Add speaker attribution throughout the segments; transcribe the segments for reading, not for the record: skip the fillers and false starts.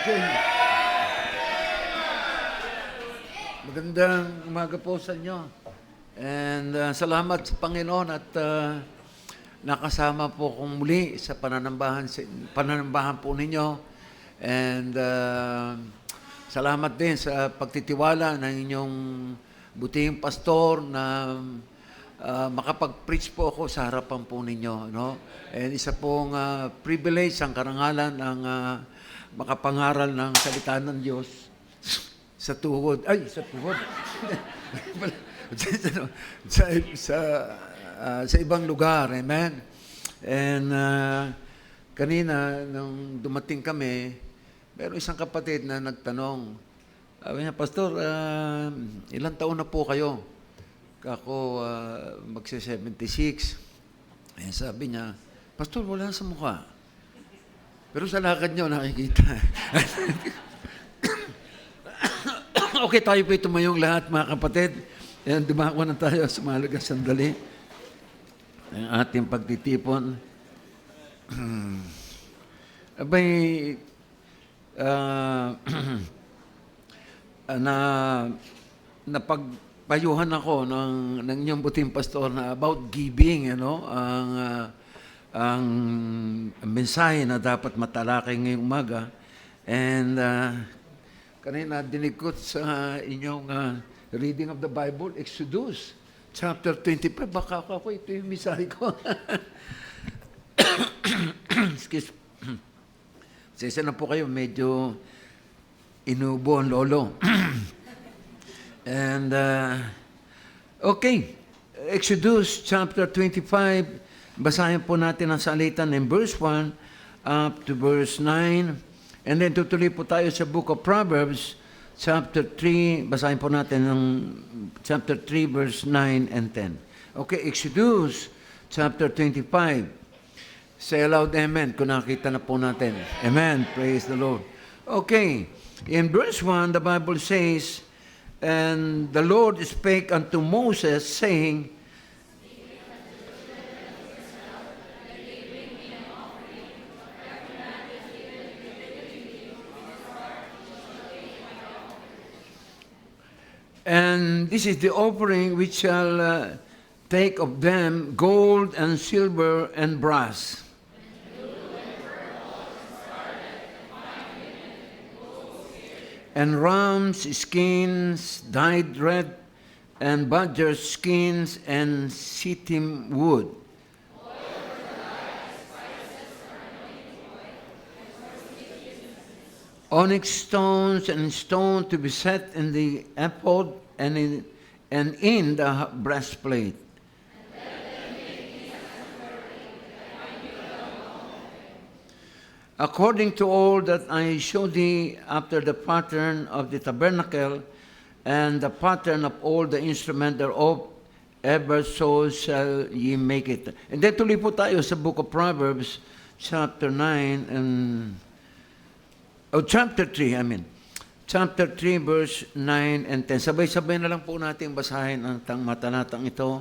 Speaker 1: Okay. Magandang umaga po sa inyo. And salamat sa Panginoon at nakasama po kong muli sa pananambahan po ninyo. And salamat din sa pagtitiwala ng inyong butihing pastor na makapag-preach po ako sa harapan po ninyo. No? And isa pong privilege ang karangalan ng makapangaral ng salita ng Diyos sa tuhod. sa ibang lugar. Amen? And kanina, nung dumating kami, meron isang kapatid na nagtanong. Sabi niya, Pastor, ilang taon na po kayo? Ako, magsi-76. Eh, sabi niya, Pastor, wala sa mukha. Pero sa lakad niyo, nakikita. Okay, tayo po tumayong lahat, mga kapatid. Ayan, dumako na tayo, sumalaga sandali. Ang ating pagtitipon. Abay, napagpayuhan ako ng inyong buting pastor na about giving, ang mensahe na dapat matalakay ngayong umaga. And kanina dinig ko sa inyong reading of the Bible, Exodus chapter 25. Baka ako ito yung mensahe ko. Excuse. Sesa na po kayo, medyo inubo ang lolo. And okay, Exodus chapter 25. Basahin po natin ang salitan in verse 1 up to verse 9. And then tutuloy po tayo sa book of Proverbs, chapter 3. Basahin po natin ang chapter 3, verse 9 and 10. Okay, Exodus chapter 25. Say aloud, amen, kung nakita na po natin. Amen, praise the Lord. Okay, in verse 1, the Bible says, And the Lord spake unto Moses, saying, And this is the offering which shall take of them gold and silver and brass. And rams' skins dyed red, and badger skins and shittim wood. Onyx stones and stone to be set in the ephod and in the breastplate. According to all that I show thee after the pattern of the tabernacle and the pattern of all the instrument thereof, ever so shall ye make it. And then tuloy po tayo sa book of Proverbs, chapter 9 and chapter 3, Chapter 3, verse 9 and 10. Sabay-sabay na lang po natin basahin ang matanatang ito.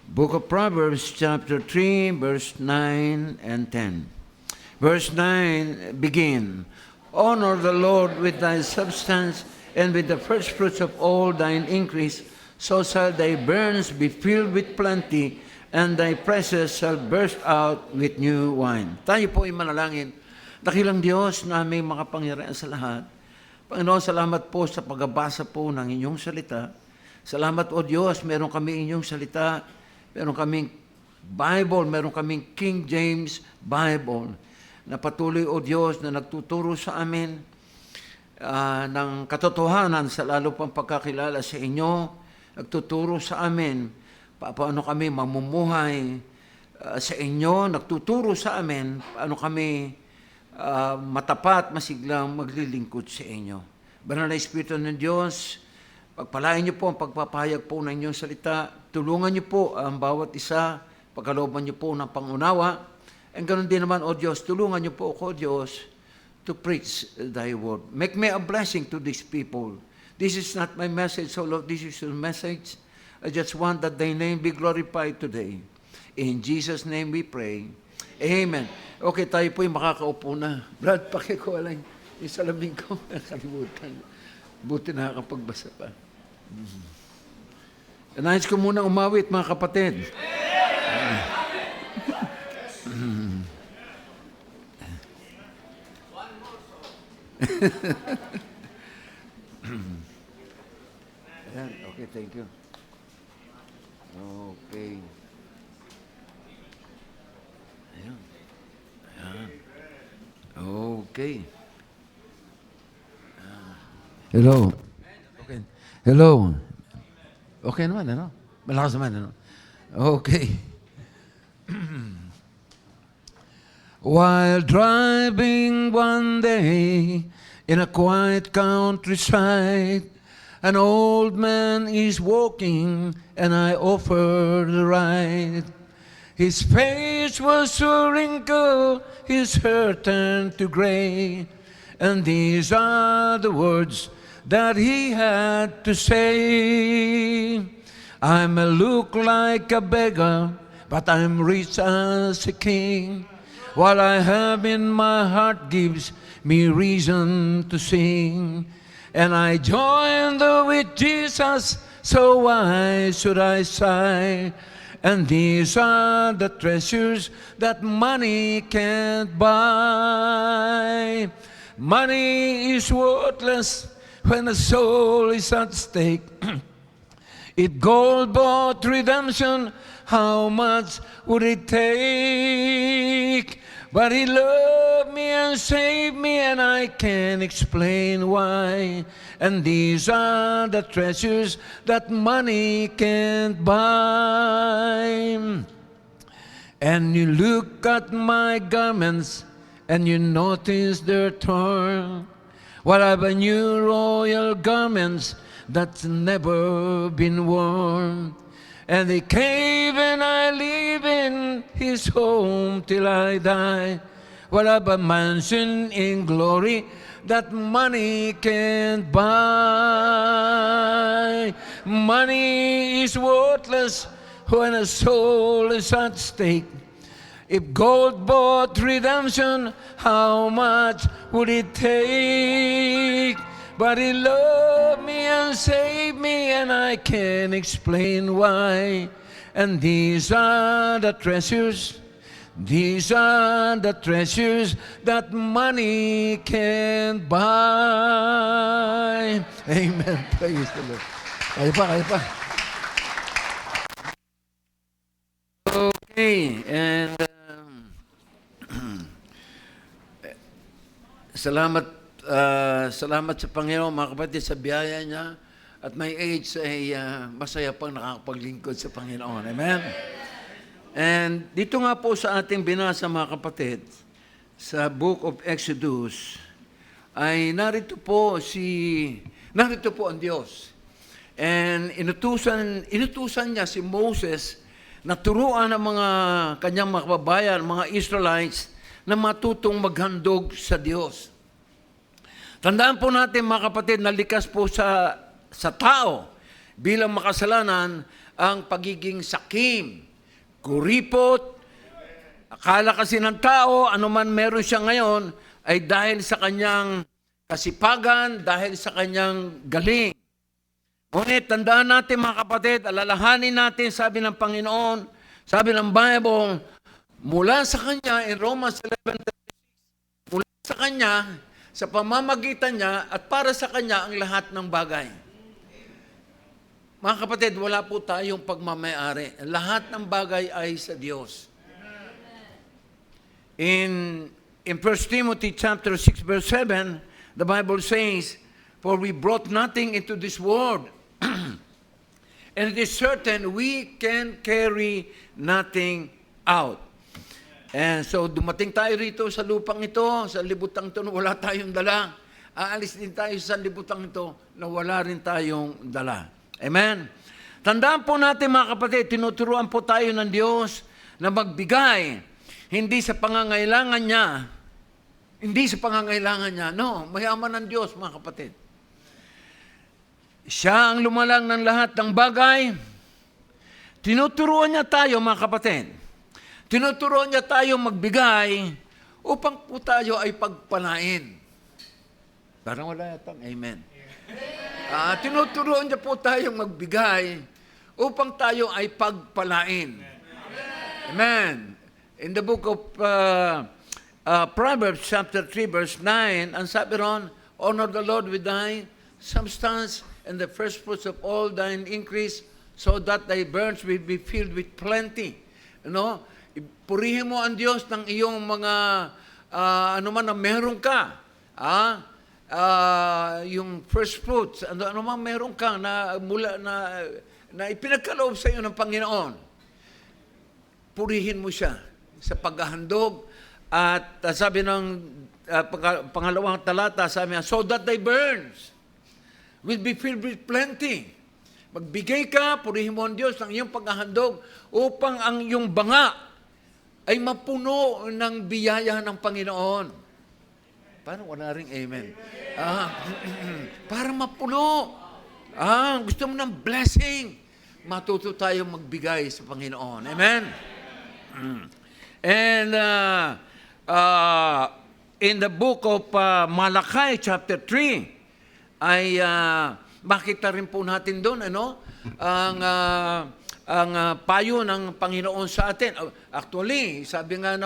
Speaker 1: Book of Proverbs, chapter 3, verse 9 and 10. Verse 9, begin. Honor the Lord with thy substance and with the first fruits of all thine increase, so shall thy barns be filled with plenty, and thy presses shall burst out with new wine. Tayo po ay manalangin. Dakilang Diyos na may makapangyarihan sa lahat. Panginoon, salamat po sa pagbabasa po ng inyong salita. Salamat o Diyos, meron kami inyong salita, meron kaming Bible, meron kaming King James Bible, na patuloy o Diyos na nagtuturo sa amin ng katotohanan sa lalo pang pagkakilala sa inyo, nagtuturo sa amin paano kami mamumuhay sa inyo, nagtuturo sa amin paano kami matapat, masiglang maglilingkod sa inyo. Banal na Espiritu ng Diyos, pagpalain niyo po ang pagpapahayag po ng inyong salita. Tulungan niyo po ang bawat isa, pagkalooban niyo po ng pangunawa. And ganoon din naman, O Diyos, tulungan niyo po ako, Diyos, to preach thy word. Make me a blessing to these people. This is not my message, so Lord, this is your message. I just want that thy name be glorified today. In Jesus' name we pray. Amen. Okay, tayo po'y makakaupo na. Brad, pakikuha lang Yung salamin ko, nakalimutan. Buti nakakapagbasa pa. Nais ko muna umawit, mga kapatid. Ayan, okay, thank you. Okay. Ayan. Ayan. Okay. Hello. Okay. Hello. Okay naman, ano? Malakas naman, ano? Okay. While driving one day in a quiet countryside, an old man is walking, and I offered a ride. His face was so wrinkled, his hair turned to gray, and these are the words that he had to say. I may look like a beggar, but I'm rich as a king. What I have in my heart gives me reason to sing. And I join with Jesus, so why should I sigh? And these are the treasures that money can't buy. Money is worthless when a soul is at stake. If gold bought redemption, how much would it take? But he loved me and saved me, and I can't explain why. And these are the treasures that money can't buy. And you look at my garments, and you notice they're torn. What have a new royal garments that's never been worn? And the cave and I live in his home till I die. What have a mansion in glory that money can't buy? Money is worthless when a soul is at stake. If gold bought redemption, how much would it take? But he loved me and saved me, and I can't explain why. And these are the treasures that money can't buy. Amen. Praise the Lord. Kaya pa. Okay, and salamat sa Panginoon, mga kapatid, sa biyaya niya. At may age ay masaya pang nakakapaglingkod sa Panginoon. Amen? And dito nga po sa ating binasa, mga kapatid, sa Book of Exodus, ay narito po ang Diyos. And inutusan niya si Moses na turuan ang mga kanyang mga kababayan, mga Israelites, na matutong maghandog sa Diyos. Tandaan po natin, mga kapatid, na likas po sa tao bilang makasalanan ang pagiging sakim, kuripot. Akala kasi ng tao, anuman meron siya ngayon, ay dahil sa kanyang kasipagan, dahil sa kanyang galing. Ngunit tandaan natin, mga kapatid, alalahanin natin, sabi ng Panginoon, sabi ng Bible, mula sa Kanya, in Romans 11:36, mula sa Kanya, sa pamamagitan niya, at para sa Kanya ang lahat ng bagay. Mga kapatid, wala po tayong pagmamayari. Lahat ng bagay ay sa Diyos. In 1 Timothy chapter 6, verse 7, the Bible says, "For we brought nothing into this world, and it is certain we can carry nothing out." And so dumating tayo rito sa lupang ito, sa libutang ito na wala tayong dala. Aalis din tayo sa libutang ito na wala rin tayong dala. Amen? Tandaan po natin, mga kapatid, tinuturuan po tayo ng Diyos na magbigay, hindi sa pangangailangan niya. Hindi sa pangangailangan niya. No, mayaman ng Diyos, mga kapatid. Siya ang lumalang ng lahat ng bagay. Tinuturuan niya tayo, mga kapatid. Tinuturuan niya tayo magbigay upang po tayo ay pagpalain. Parang wala yatang amen. Tinuturuan niya po tayong magbigay upang tayo ay pagpalain. Amen. In the book of Proverbs chapter 3 verse 9, ang sabi ron, honor the Lord with thy substance and the first fruits of all thine increase, so that thy barns will be filled with plenty. Purihin mo ang Diyos ng iyong mga ano man na meron ka. Yung first fruits, ano man meron ka na mula na ipinagkaloob sa iyo ng Panginoon. Purihin mo siya sa paghahandog. At sabi ng pangalawang talata, sabi niya, so that thy barns will be filled with plenty. Magbigay ka, purihin mo ang Diyos ng iyong paghahandog upang ang iyong banga ay mapuno ng biyaya ng Panginoon. Parang wala ring amen. Para mapuno. Gusto mo ng blessing. Matuto tayong magbigay sa Panginoon. Amen? And in the book of Malachi chapter 3, ay makita rin po natin doon, ang payo ng Panginoon sa atin. Actually, sabi nga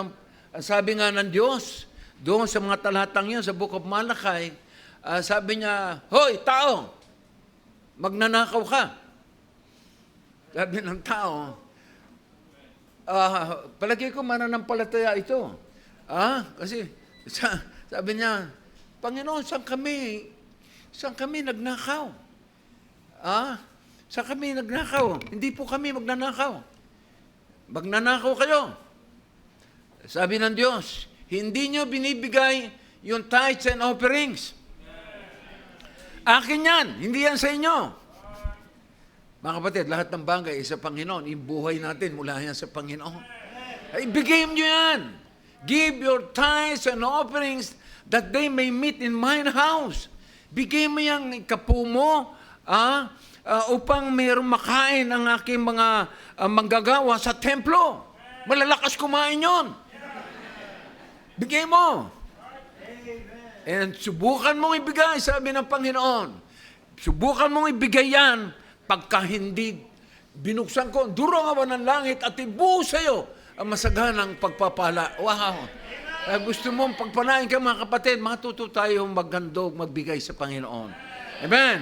Speaker 1: ng Diyos, doon sa mga talatang yun, sa book of Malachi, sabi niya, hoy, tao, magnanakaw ka. Sabi ng tao, palagi ko mananampalataya ito. Kasi sabi niya, Panginoon, saan kami nagnakaw? Saan kami nagnakaw? Hindi po kami magnanakaw. Magnanakaw kayo. Sabi ng Diyos, hindi nyo binibigay yung tithes and offerings. Akin yan, hindi yan sa inyo. Mga kapatid, lahat ng bagay sa Panginoon, yung buhay natin mula yan sa Panginoon. Ay, bigay nyo yan. Give your tithes and offerings that they may meet in mine house. Bigay mo yung kapo mo, upang mayroong makain ang aking mga manggagawa sa templo. Malalakas kumain yon. Bigay mo. And subukan mong ibigay, sabi ng Panginoon. Subukan mong ibigay yan pagka hindi binuksan ko, durong awan ng langit at ibuo sa iyo ang masaganang pagpapala. Wow! Gusto mong pagpanain ka mga kapatid, matuto tayong maghandog, magbigay sa Panginoon. Amen!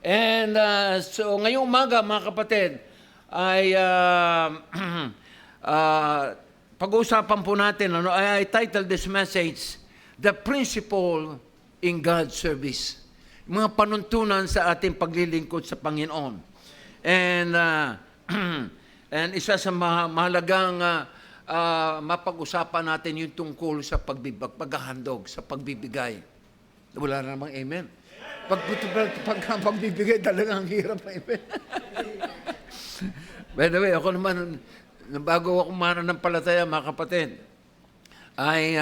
Speaker 1: And so ngayong umaga mga kapatid, ay pag-uusapan po natin, I titled this message, The Principle in God's Service. Mga panuntunan sa ating paglilingkod sa Panginoon. And isa sa mahalagang mapag-usapan natin yung tungkol sa paghahandog, sa pagbibigay. Wala namang amen. Pagbibigay talagang hirap, amen. By the way, ako naman, bago ako mananampalataya, mga kapatid, ay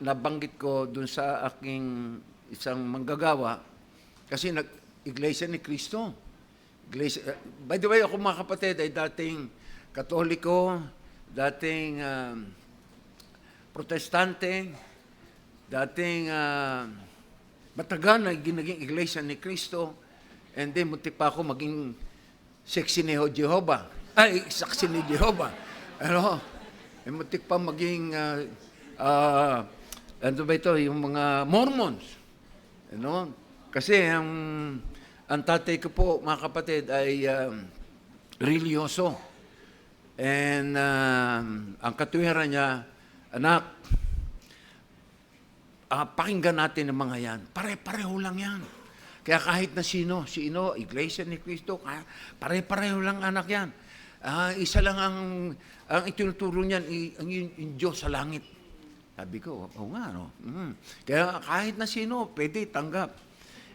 Speaker 1: nabanggit ko dun sa aking isang manggagawa kasi Iglesia ni Cristo. By the way, ako mga kapatid ay dating Katoliko, dating Protestante, dating matagal na naging Iglesia ni Cristo, and then muntik pa ako maging saksi ni Jehovah. Saksi ni Jehovah. Muntik pa maging ano ba ito, yung mga Mormons. Kasi ang tatay ko po, mga kapatid, ay religyoso. And ang katuwiran niya, anak, pakinggan natin ang mga yan. Pare-pareho lang yan. Kaya kahit na sino, Iglesia ni Cristo, pare-pareho lang anak yan. Isa lang ang itinuturo niyan, yung Diyos sa langit. Sabi ko, oo nga, no? Kaya kahit na sino, pwede tanggap.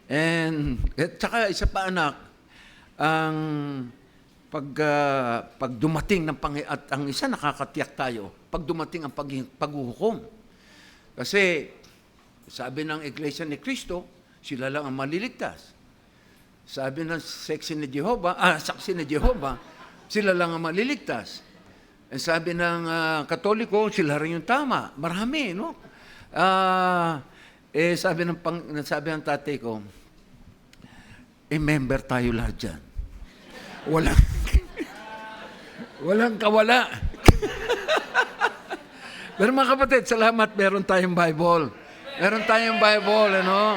Speaker 1: And saka isa pa anak, ang pag dumating ng at ang isa nakakatiyak tayo, pag dumating ang paghuhukom. Kasi sabi ng Iglesia ni Cristo, sila lang ang maliligtas. Sabi ng saksi ni Jehovah, sila lang ang maliligtas. Sabi ng Katoliko, sila rin yung tama. Marami, no? Sabi ng tatay ko, member tayo lahat dyan. Walang, walang kawala. Pero mga kapatid, salamat, meron tayong Bible. Meron tayong Bible, ano,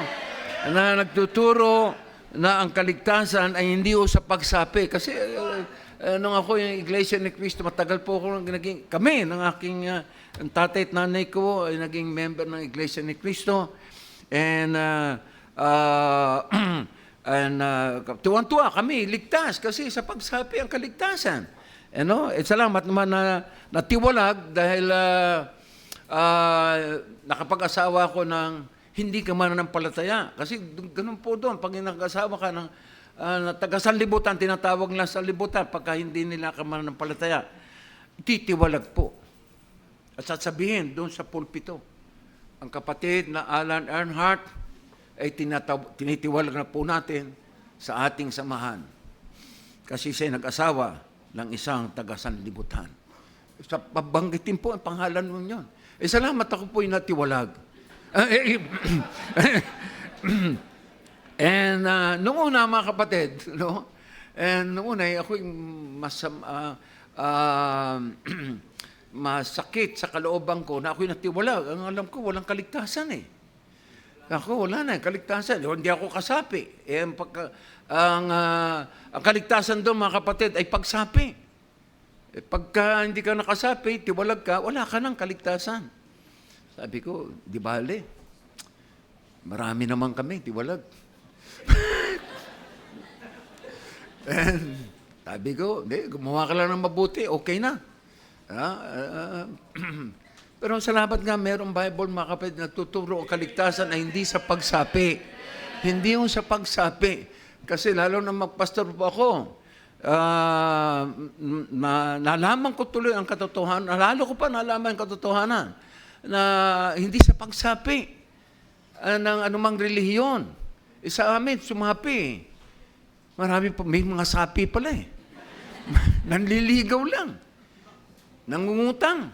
Speaker 1: na nagtuturo na ang kaligtasan ay hindi o sa pagsapi. Kasi nung ako yung Iglesia ni Cristo, matagal po ako kami ng aking ang tatay at nanay ko ay naging member ng Iglesia ni Cristo. And tuwan-tuwa kami, ligtas kasi sa pagsapi ang kaligtasan. Salamat naman na natiwalag dahil nakapag-asawa ko ng hindi ka mananampalataya. Kasi ganun po doon, pag nag-asawa ka ng taga-sanlibutan, tinatawag lang sanlibutan pagka hindi nila ka mananampalataya, titiwalag po. At sasabihin doon sa pulpito, ang kapatid na Alan Earnhardt ay tinitiwalag na po natin sa ating samahan. Kasi siya nag-asawa ng isang taga-sanlibutan. Sa pabanggitin po ang pangalan mo yun. Salamat, ako po yung natiwalag. And noong una, mga kapatid, no? And noong una, ako yung masakit sa kalooban ko na ako yung natiwalag. Ang alam ko, walang kaligtasan eh. Ako, wala na, kaligtasan. Hindi ako kasapi. Ang kaligtasan doon, mga kapatid, ay pagsapi. Pagka hindi ka nakasapi, tiwalag ka, wala ka ng kaligtasan. Sabi ko, di bale. Marami naman kami, tiwalag. And sabi ko, gumawa ka lang ng mabuti, okay na. Pero salamat nga, mayroong Bible, mga kapatid, nagtuturo ang kaligtasan ay hindi sa pagsapi. Hindi yung sa pagsapi. Kasi lalo na magpastor po ako, nalaman ko tuloy ang katotohanan, lalo ko pa nalaman ang katotohanan, na hindi sa pagsapi ng anumang relihiyon. Sa amin, sumapi. Marami pa, may mga sapi pala eh. Nanliligaw lang. Nangungutang.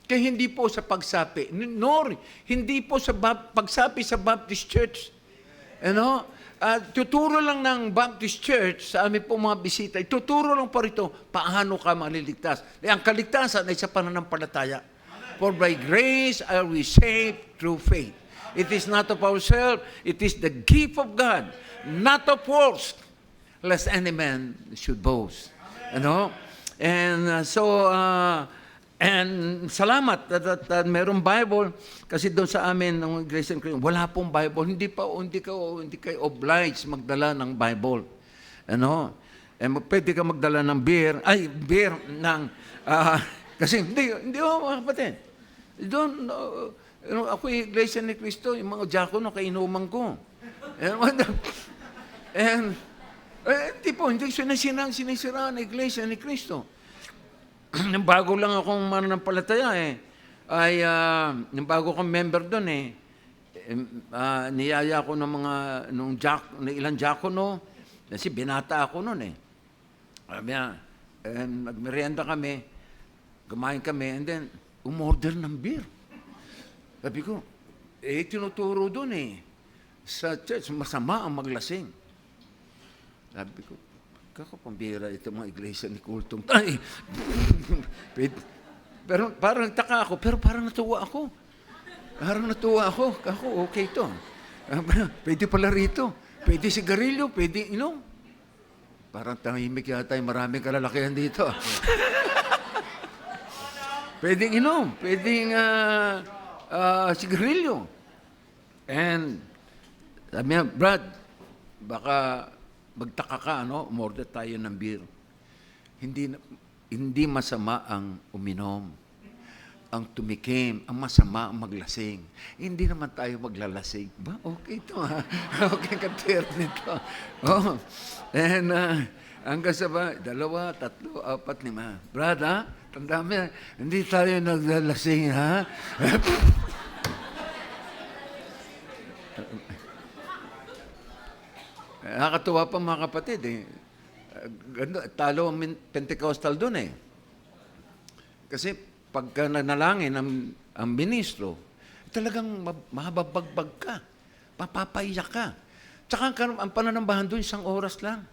Speaker 1: Kaya hindi po sa pagsapi. Nor, hindi po sa pagsapi sa Baptist Church. Tuturo lang ng Baptist Church sa amin po mga bisita, tuturo lang po rito paano ka maliligtas. Ang kaligtasan ay sa pananampalataya. For by grace are we saved through faith. It is not of ourselves, it is the gift of God, not of works, lest any man should boast. And salamat at mayroong Bible kasi doon sa amin ng Iglesia ng Cristo, wala pong Bible. Hindi kayo obliged magdala ng Bible. Pwede ka magdala ng beer ng kasi hindi mga kapatid. Doon ako yung Iglesia ni Cristo, yung mga diakono kainuman ko. Hindi sinisira ang Iglesia ni Cristo. Bago lang akong mananampalataya yung bago akong member doon niyaya ko ng ilang diakono, kasi binata ako noon nagmerienda kami, kumain kami, and then umorder ng beer. Sabi ko, tinuturo doon sa church, masama ang maglasing. Sabi ko, kakapambira ito mga iglesia ni Kultong. Pero parang nagtaka ako, pero parang natuwa ako. Ako, okay ito. Pwede pala rito. Pwede sigarilyo, pwede inom. Parang tahimik yata yung maraming kalalakihan dito. Pwedeng inom, pwedeng sigarilyo. And sabi niya, Brad, baka magtaka ka, umorder tayo ng beer. Hindi masama ang uminom, ang tumikim, ang masama ang maglasing. Hindi naman tayo maglalasing. Ba? Okay ito Okay ka-tear nito. And hanggang sa 2, 3, 4, 5. Brad, tanda mo, hindi tayo naglalasing, ha? Nakakatuwa pa mga kapatid Talo ang Pentecostal doon Kasi pagka nanalangin ang ministro, talagang mahababagbag ka. Papapaiyak ka. Tsaka ang pananambahan doon, 1 oras lang.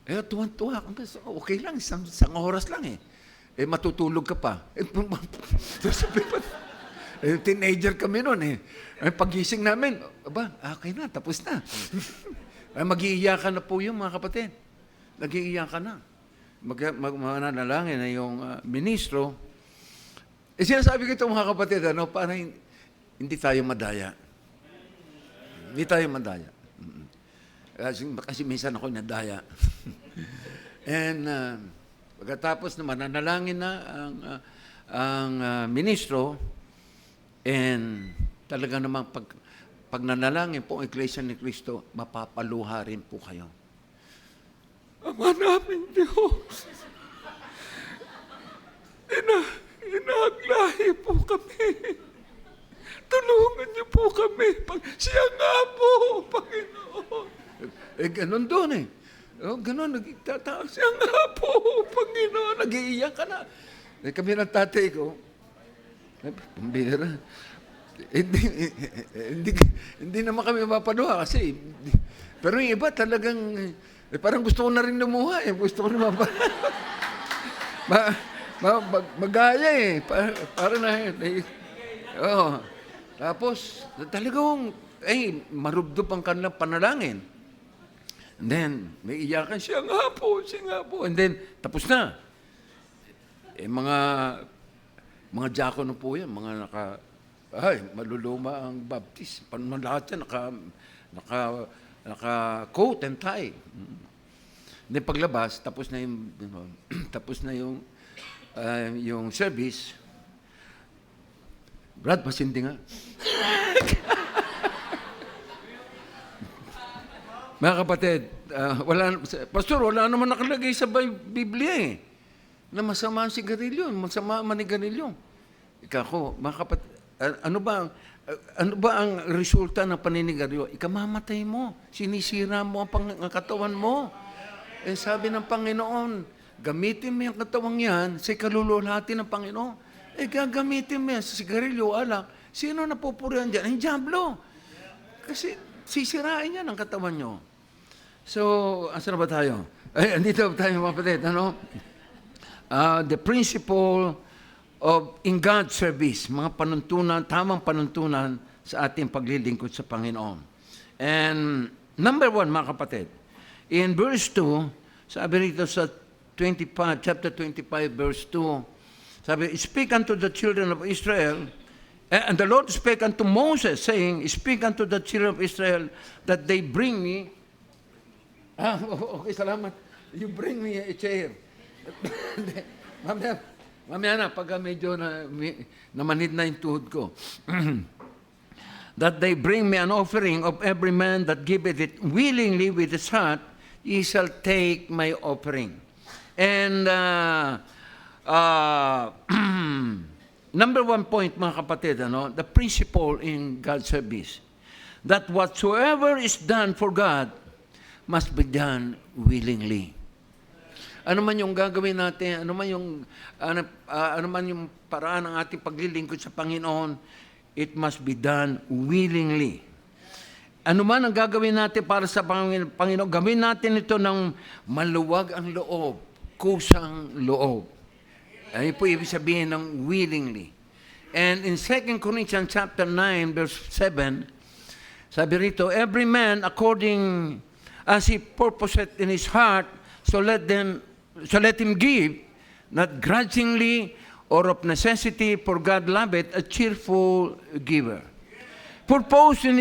Speaker 1: Tuwan-tuwa. Okay lang, isang oras lang eh. Matutulog ka pa. Teenager kami noon eh. Pagising namin, okay na, tapos na. Mag-iiyakan na po yung mga kapatid. Nag-iiyakan na. Mananalangin na yung ministro. Sinasabi ko ito mga kapatid, para hindi tayo madaya. Hindi tayo madaya. Kasi minsan ako nadaya. And pagkatapos na mananalangin na ang ministro, and talaga namang pag nanalangin po ang Iglesia ni Cristo, mapapaluha rin po kayo. Ama namin Diyos, inaglahi po kami. Tulungan niyo po kami. Siya nga po, Panginoon. Ganun doon eh. Ganun, nagtataas. Siya nga po, Panginoon. Nag-iiyak ka na. Kami ng tatay ko, pambira. Hindi naman kami mapanuha kasi. Pero yung iba talagang, parang gusto ko na rin lumuha eh. Gusto ko na magaya eh. Para na, tapos, talagang, marubdob ang kanilang panalangin. And then, may iyakan, siya nga po. And then, tapos na. Mga diakono po yan, mga maluluma ang baptist. Lahat yan, naka-coat and tie. Then paglabas, tapos na yung service. Brad, masindi nga. Mga kapatid, Pastor, wala naman nakalagay sa Biblia eh, na masama ang sigarilyo, masama ang manigarilyo. Ikaw, mga kapatid, ano ba ang resulta ng paninigarilyo? Ikamamatay mo, sinisira mo ang katawan mo. Sabi ng Panginoon, gamitin mo yung katawan yan sa ikaluluhati ng Panginoon. Gagamitin mo yan sa sigarilyo, alak. Sino napupurihan dyan? Ang diablo. Kasi sisirain yan ang katawan nyo. So, asan na ba tayo? Andito tayo mga kapatid. The principle of in God's service, mga panuntunan, tamang panuntunan sa ating paglilingkod sa Panginoon. And number 1, mga kapatid, in verse 2, sabi rito sa chapter 25, verse 2, sabi, speak unto the children of Israel, and the Lord spake unto Moses, saying, speak unto the children of Israel, that they bring me, okay, salamat, you bring me a chair. Mamaya na, pagka medyo namanid na yung tuhod ko. That they bring me an offering of every man that giveth it willingly with his heart, he shall take my offering. And number 1 point, mga kapatid, the principle in God's service, that whatsoever is done for God must be done willingly. Ano man yung gagawin natin, ano man yung paraan ng ating paglilingkod sa Panginoon, it must be done willingly. Ano man ang gagawin natin para sa Panginoon, gawin natin ito ng maluwag ang loob, kusang loob. Ano po ibig sabihin ng willingly? And in 2 Corinthians chapter 9, verse 7, sabi rito, every man according as he purposeth in his heart, so let him give, not grudgingly or of necessity, for God loveth a cheerful giver. Purpose in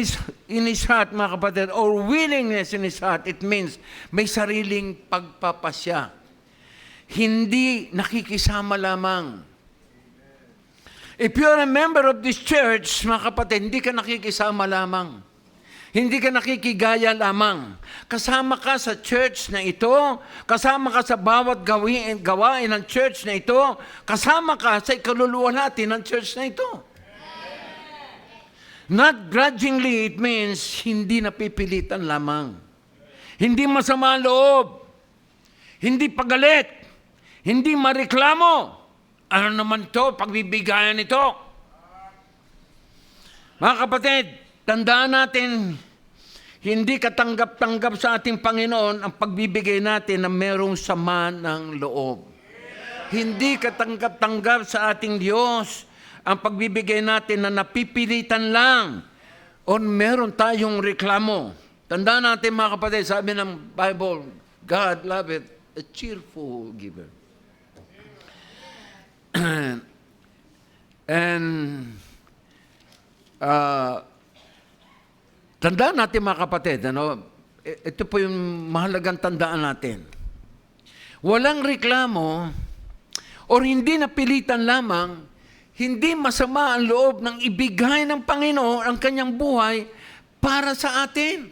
Speaker 1: his heart, mga kapatid, or willingness in his heart, it means may sariling pagpapasya. Hindi nakikisama lamang. If you're a member of this church, mga kapatid, hindi ka nakikisama lamang. Hindi ka nakikigaya lamang. Kasama ka sa church na ito, kasama ka sa bawat gawain ng church na ito, kasama ka sa ikaluluwalhati ng church na ito. Not grudgingly, it means hindi napipilitan lamang. Hindi masama ang loob. Hindi pagalit. Hindi mareklamo. Ano naman to? Pagbibigayan ito. Mga kapatid, tandaan natin, hindi katanggap-tanggap sa ating Panginoon ang pagbibigay natin na merong sama ng loob. Hindi katanggap-tanggap sa ating Diyos ang pagbibigay natin na napipilitan lang o meron tayong reklamo. Tandaan natin mga kapatid, sabi ng Bible, God loveth a cheerful giver. And tandaan natin mga kapatid, ito po yung mahalagang tandaan natin. Walang reklamo o hindi napilitan lamang, hindi masama ang loob ng ibigay ng Panginoon ang kanyang buhay para sa atin.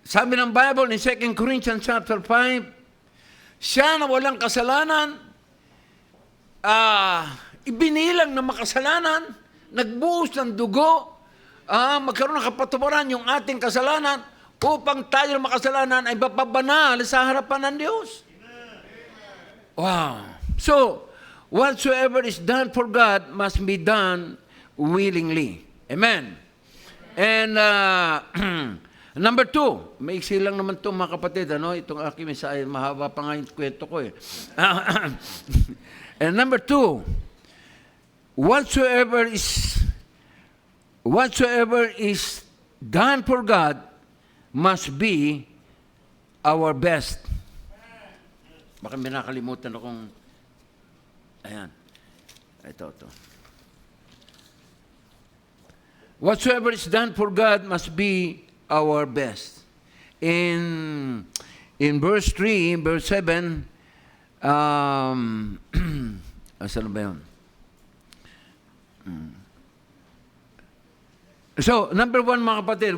Speaker 1: Sabi ng Bible in 2 Corinthians chapter 5, siya na walang kasalanan, ibinilang na makasalanan, nagbuhos ng dugo, magkaroon ng kapatubaran yung ating kasalanan upang tayo makasalanan ay mapabanal sa harapan ng Diyos. Wow. So, whatsoever is done for God must be done willingly. Amen. And number 2, maiksi lang naman ito mga kapatid, itong aking mensahe, mahaba pa nga yung kwento ko eh. And number 2, whatsoever is done for God must be our best. Baka may nakalimutan akong, ayan, ito. Whatsoever is done for God must be our best. In verse 3, verse 7, asan ba yun? So, number 1 mga kapatid,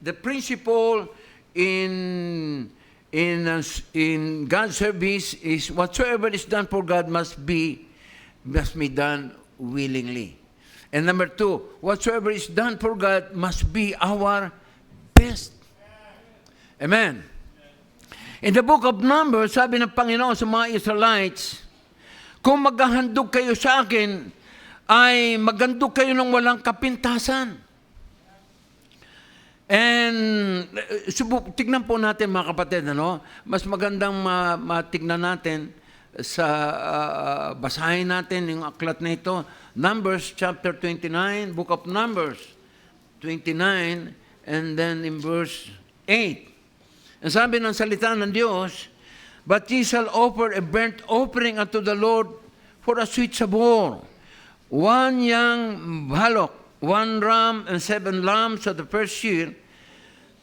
Speaker 1: the principle in God's service is whatsoever is done for God must be done willingly. And number 2, whatsoever is done for God must be our best. Amen. In the book of Numbers, sabi ng Panginoon sa mga Israelites, kung maghahandog kayo sa akin, ay maghandog kayo ng walang kapintasan. And tignan po natin mga kapatid, mas magandang matignan natin sa basahin natin yung aklat na ito. Numbers chapter 29, book of Numbers 29, and then in verse 8. Ang sabi ng salita ng Diyos, but ye shall offer a burnt offering unto the Lord for a sweet savour. 1 young bullock, 1 ram, and 7 lambs of the first year,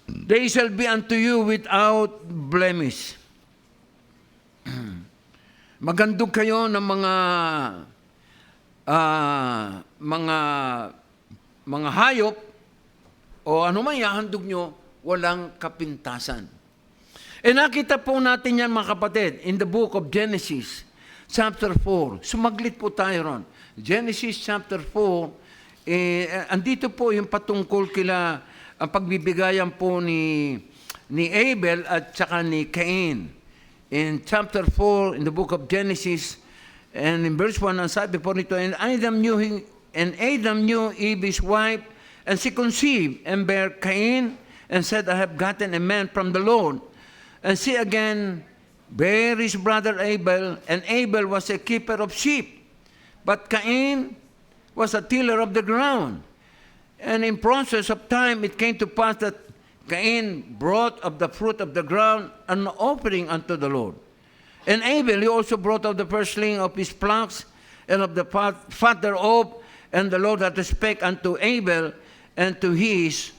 Speaker 1: they shall be unto you without blemish. Magandog kayo ng mga hayop o ano man ihahandog nyo, walang kapintasan. E nakita po natin yan mga kapatid in the book of Genesis chapter 4. Sumaglit po tayo ron. Genesis chapter 4, andito po yung patungkol kila ang pagbibigayan po ni Abel at saka ni Cain. In chapter 4, in the book of Genesis, and in verse 1, ang sabi po nito, and Adam knew Eve his wife, and she conceived, and bare Cain, and said, I have gotten a man from the Lord. And she again bare his brother Abel, and Abel was a keeper of sheep, but Cain was a tiller of the ground. And in process of time, it came to pass that Cain brought of the fruit of the ground an offering unto the Lord. And Abel, he also brought of the firstling of his flocks and of the fat thereof, and the Lord had respect unto Abel and to his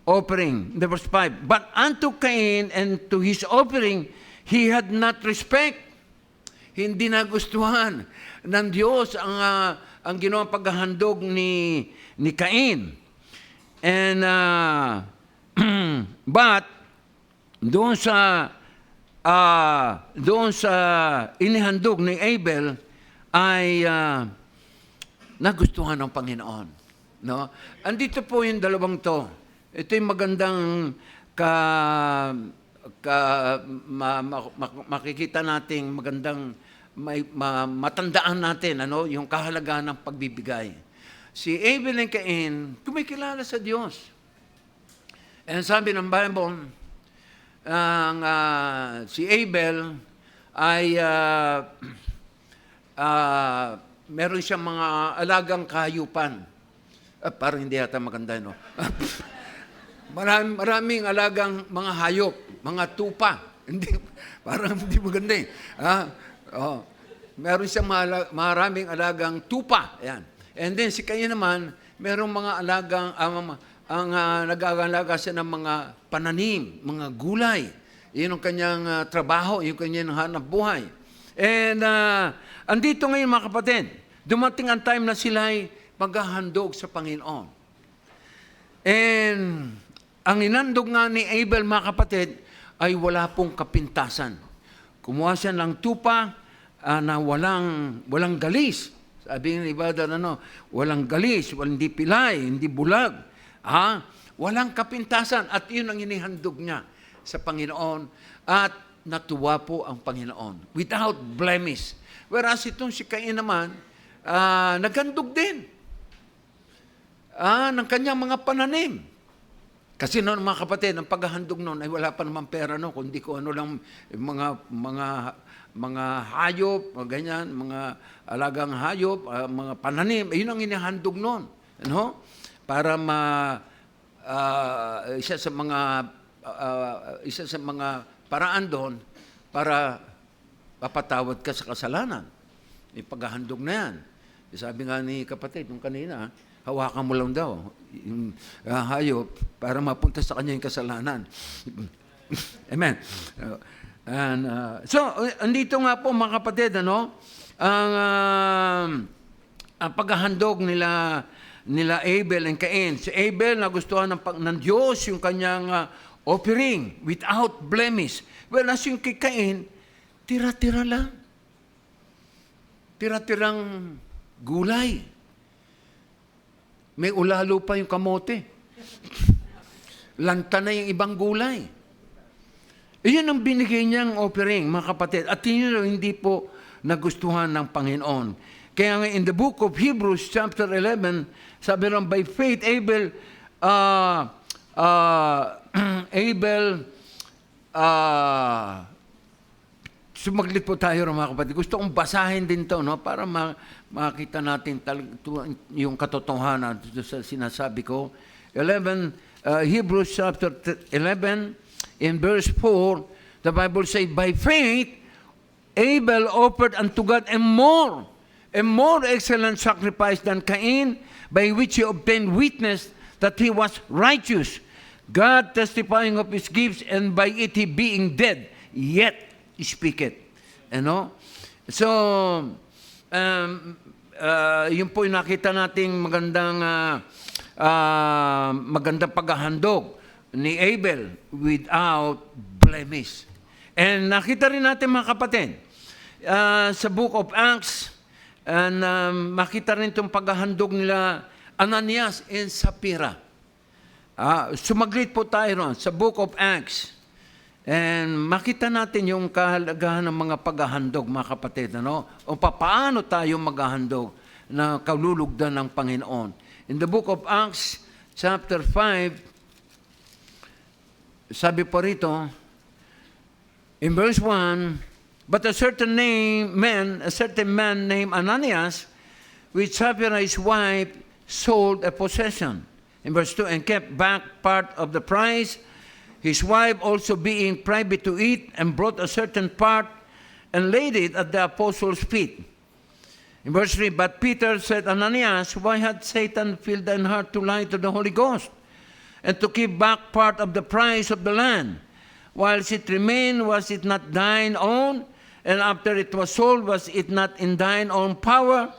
Speaker 1: offering. Verse 5, but unto Cain and to his offering, he had not respect. Hindi nagustuhan ng Diyos ang ginawang paghahandog ni Cain. And but doon sa inihandog ni Abel ay nagustuhan ng Panginoon, no? Andito po yung dalawang to. Ito yung magandang makikita nating magandang matandaan natin yung kahalagahan ng pagbibigay. Si Abel and Cain, kumikilala sa Diyos. And sabi ng Bible, si Abel ay meron siyang mga alagang kahayupan. Parang hindi yata maganda, no? Maraming alagang mga hayop, mga tupa. Parang hindi maganda eh. Meron siyang maraming alagang tupa. Ayan. And then si Cain naman, merong mga alagang, nag-aalaga siya ng mga pananim, mga gulay. Yun ang kanyang trabaho, yung kanyang hanap buhay. And andito ngayon mga kapatid, dumating ang time na sila ay maghahandog sa Panginoon. And ang inandog nga ni Abel mga kapatid ay wala pong kapintasan. Kumuha siya ng tupa na walang galis. Sabi ng iba walang galis, hindi pilay, hindi bulag. Walang kapintasan. At yun ang inihandog niya sa Panginoon. At natuwa po ang Panginoon. Without blemish. Whereas itong si Cain naman, naghandog din. Ng kanyang mga pananim. Kasi noon mga kapatid, ang paghahandog noon ay wala pa naman pera kundi ko lang mga hayop, ganyan, mga alagang hayop, mga pananim, yun ang inihandog noon. Para isa sa mga paraan doon para papatawad ka sa kasalanan. May paghahandog na yan. Sabi nga ni kapatid, nung kanina, hawakan mo lang daw yung hayop para mapunta sa kanya yung kasalanan. Amen. And, so, andito nga po mga kapatid, ang paghahandog nila Abel and Cain. Si Abel nagustuhan ng Diyos yung kanyang offering without blemish. Whereas yung kay Cain, tira-tira lang. Tira-tirang gulay. May ulalo pa yung kamote. Lanta na yung ibang gulay. Iyon ang binigay niyang offering, mga kapatid. At yun hindi po nagustuhan ng Panginoon. Kaya nga in the book of Hebrews chapter 11, sabi lang, by faith, sumaglit po tayo mga kapatid. Gusto kong basahin din to para makita natin yung katotohanan sa sinasabi ko. Hebrews chapter 11, in verse 4, the Bible says, by faith, Abel offered unto God a more excellent sacrifice than Cain, by which he obtained witness that he was righteous, God testifying of his gifts, and by it he being dead, yet speaketh. So, yun po yung nakita nating magandang paghahandog ni Abel without blemish. And nakita rin natin mga kapatid, sa book of Acts, and makita rin itong paghahandog nila Ananias and Sapphira. Sumaglit po tayo ron sa book of Acts. And makita natin yung kahalagahan ng mga paghahandog, mga kapatid. O paano tayo maghahandog na kalulugdan ng Panginoon. In the book of Acts, chapter 5, sabi po rito, in verse 1, but a certain man named Ananias, with Sapphira his wife, sold a possession. In verse 2, and kept back part of the price, his wife also being private to eat, and brought a certain part, and laid it at the apostles' feet. In verse 3, but Peter said, Ananias, why had Satan filled thine heart to lie to the Holy Ghost, and to keep back part of the price of the land? Whilst it remained, was it not thine own? And after it was sold, was it not in thine own power?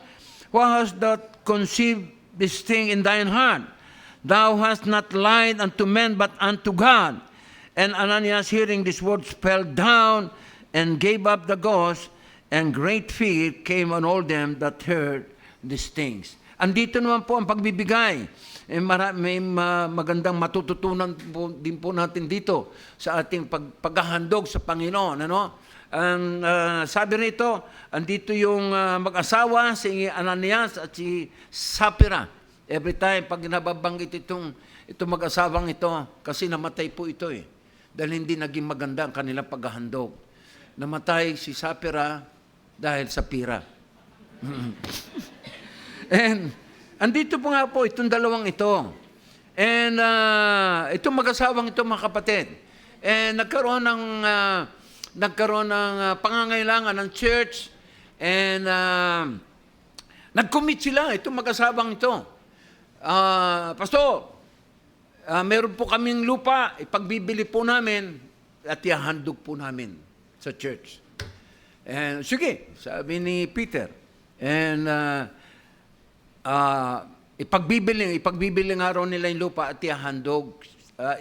Speaker 1: Why hast thou conceived this thing in thine heart? Thou hast not lied unto men, but unto God. And Ananias, hearing these words, fell down and gave up the ghost, and great fear came on all them that heard these things. Andito naman po ang pagbibigay. May magandang matututunan din po natin dito sa ating paghahandog sa Panginoon. Sabi rito, andito yung mag-asawa, si Ananias at si Sapphira. Every time, pag nababanggit itong mag-asawang ito, kasi namatay po ito eh. Dahil hindi naging maganda ang kanilang paghahandog. Namatay si Sapphira dahil sa pira. And andito po nga po itong dalawang ito. And itong mag-asawang ito, mga kapatid, and nagkaroon ng pangangailangan ng church, and nag-commit sila, itong mag-asawang ito. Pastor, meron po kaming lupa, ipagbibili po namin at ihahandog po namin sa church. And sige, sabi ni Peter. And ipagbibili nga raw nila yung lupa at ihahandog,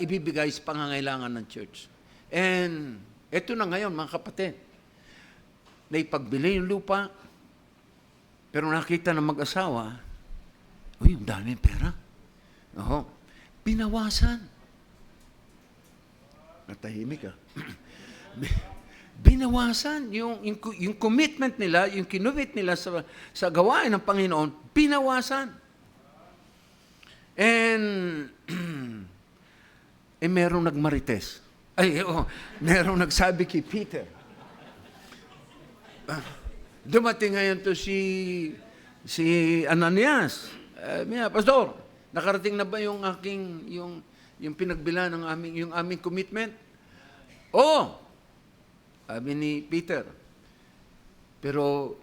Speaker 1: ibibigay sa pangangailangan ng church. And eto na ngayon, mga kapatid, na ipagbili yung lupa, pero nakita ng mag-asawa, uy, ang daming pera. Oho, binawasan. Natahimik ah. Binawasan yung commitment nila, yung kinumit nila sa gawain ng Panginoon, binawasan. And merong nagmarites. Merong nagsabi kay Peter. Dumating ngayon to si Ananias. Pastor, nakarating na ba yung pinagbilan ng aming commitment? Oo. Sabi ni Peter, pero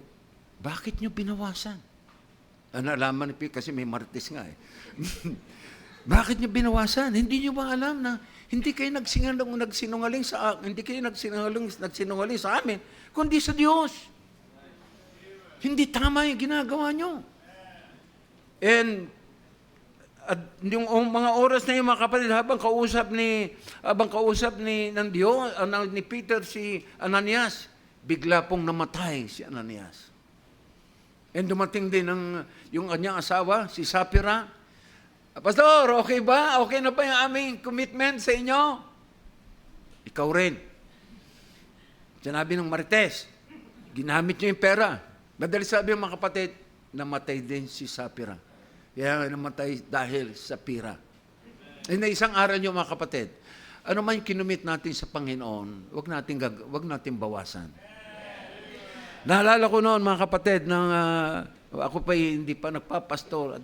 Speaker 1: bakit nyo binawasan? Nalaman ni Peter kasi may marites nga eh. Bakit nyo binawasan? Hindi nyo ba alam na hindi kayo nagsinungaling sa amin, kundi sa Diyos. Hindi tama yung ginagawa nyo. And yung mga oras na yung mga kapatid, habang kausap ng Diyos, ni Peter si Ananias, bigla pong namatay si Ananias. And dumating din yung kanyang asawa, si Sapphira. Pastor, okay ba? Okay na ba yung aming commitment sa inyo? Ikaw rin. Sinabi ng marites, ginamit niyo yung pera. Madali sabi ng mga kapatid, namatay din si Sapphira. Kaya namatay dahil sa pira. E na isang aral nyo, mga kapatid, ano man yung kinumit natin sa Panginoon, wag natin bawasan. Naalala ko noon, mga kapatid, nang ako pa hindi pa nagpapastor,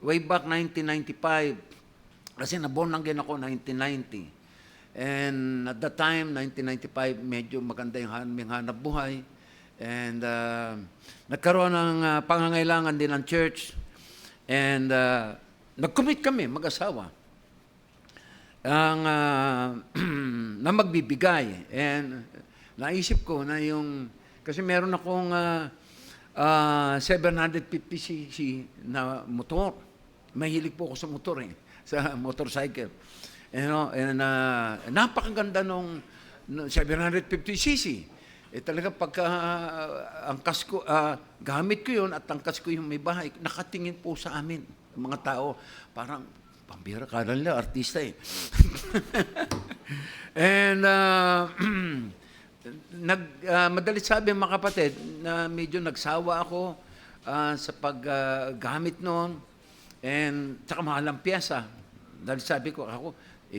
Speaker 1: way back 1995, kasi naborn again ako 1990. And at that time, 1995, medyo maganda yung hanap buhay. And nagkaroon ng pangangailangan din ng church. And nag-commit kami, mag-asawa, na magbibigay. And naisip ko na kasi meron akong 750cc na motor. Mahilig po ako sa motor sa motorcycle. And napakaganda nung 750cc. Talaga pagka angkas ko, gamit ko yun at angkas ko yung may bahay, nakatingin po sa amin, mga tao, parang, pambira, kala nila, artista eh. And, madalit sabi mga kapatid, na medyo nagsawa ako sa paggamit noon, and saka mahal ang piyesa. Dahil sabi ko,